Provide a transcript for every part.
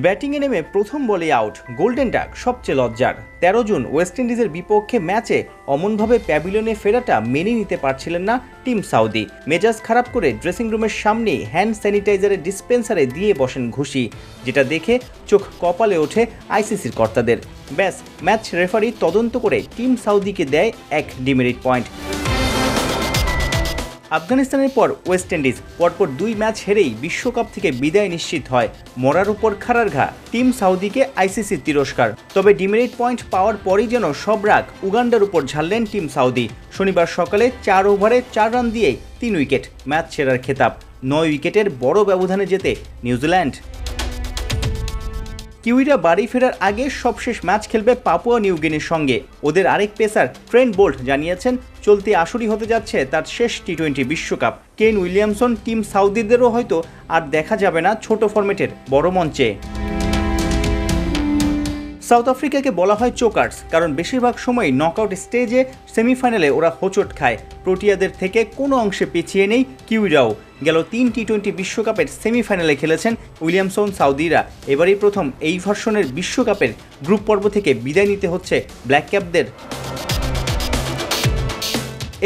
ব্যাটিংয়ে নেমে প্রথম বলে আউট, গোল্ডেন ডাক সবচেয়ে লজ্জার। 13 জুন ওয়েস্ট ইন্ডিজের বিপক্ষে ম্যাচে অমনভাবে প্যাভিলিয়নে ফেরাটা মেনে নিতে পারছিলেন না টিম সাউদি। মেজাজ খারাপ করে ড্রেসিং রুমের সামনেই হ্যান্ড স্যানিটাইজারের ডিসপেন্সারে দিয়ে বসেন ঘুষি, যেটা দেখে চোখ কপালে ওঠে আইসিসির কর্তাদের। ব্যাস, ম্যাচ রেফারি তদন্ত করে টিম সাউদিকে দেয় এক ডিমেরিট পয়েন্ট। আফগানিস্তানের পর ওয়েস্ট ইন্ডিজ পরপর 2 ম্যাচ হেরেই বিশ্বকাপ থেকে বিদায় নিশ্চিত হয়। মরার উপর খাড়ার ঘা, টিম সাউদিকে আইসিসির তিরস্কার। তবে ডিমেরিট পয়েন্ট পাওয়ার পরই যেন সব রাগ উগান্ডার উপর ঝাড়লেন টিম সাউদি। শনিবার সকালে 4 ওভারে 4 রান দিয়েই 3 উইকেট, ম্যাচ সেরার খেতাব। 9 উইকেটের বড় ব্যবধানে জেতে নিউজিল্যান্ড। কিউইরা বাড়ি ফেরার আগে সবশেষ ম্যাচ খেলবে পাপুয়া নিউ গিনির সঙ্গে। ওদের আরেক পেসার ট্রেন্ট বোল্ট জানিয়েছেন চলতি আসরই হতে যাচ্ছে তার শেষ টি20 বিশ্বকাপ। কেন উইলিয়ামসন টিম সাউদিদেরও হয়তো আর দেখা যাবে না ছোট ফরম্যাটের বড় মঞ্চে। সাউথ আফ্রিকাকে বলা হয় চোকার্স, কারণ বেশিরভাগ সময় নকআউট স্টেজে সেমিফাইনালে ওরা হোঁচট খায়। প্রোটিয়াদের থেকে কোনো অংশে পিছিয়ে নেই কিউইরাও। গেল 3 টি20 বিশ্বকাপের সেমিফাইনালে খেলেছেন উইলিয়ামসন সাউদিরা। এবারই প্রথম এই ভার্সনের বিশ্বকাপের গ্রুপ পর্ব থেকে বিদায় নিতে হচ্ছে ব্ল্যাক ক্যাপদের।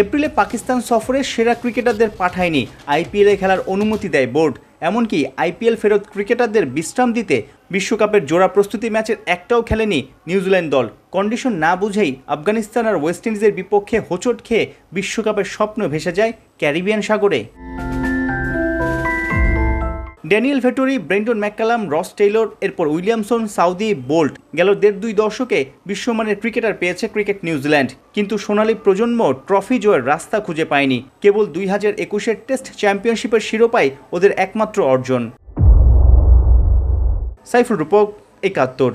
এপ্রিলে পাকিস্তান সফরে সেরা ক্রিকেটারদের পাঠায়নি, আইপিএলে খেলার অনুমতি দেয় বোর্ড। এমনকি আইপিএল ফেরত ক্রিকেটারদের বিশ্রাম দিতে বিশ্বকাপের জোড়া প্রস্তুতি ম্যাচের একটাও খেলেনি নিউজিল্যান্ড দল। কন্ডিশন না বুঝেই আফগানিস্তান আর ওয়েস্ট ইন্ডিজের বিপক্ষে হোঁচট খেয়ে বিশ্বকাপের স্বপ্ন ভেসে যায় ক্যারিবিয়ান সাগরে। ড্যানিয়েল ভেটরি, ব্রেন্ডন ম্যাককালাম, রস টেইলর, এরপর উইলিয়ামসন, সাউদি, বোল্ট। গেল 1.5-2 দশকে বিশ্বমানের ক্রিকেটার পেয়েছে ক্রিকেট নিউজিল্যান্ড, কিন্তু সোনালী প্রজন্ম ট্রফি জয়ের রাস্তা খুঁজে পায়নি। কেবল 2021-এর টেস্ট চ্যাম্পিয়নশিপের শিরোপাই ওদের একমাত্র অর্জন। সাইফুল রূপক, 71।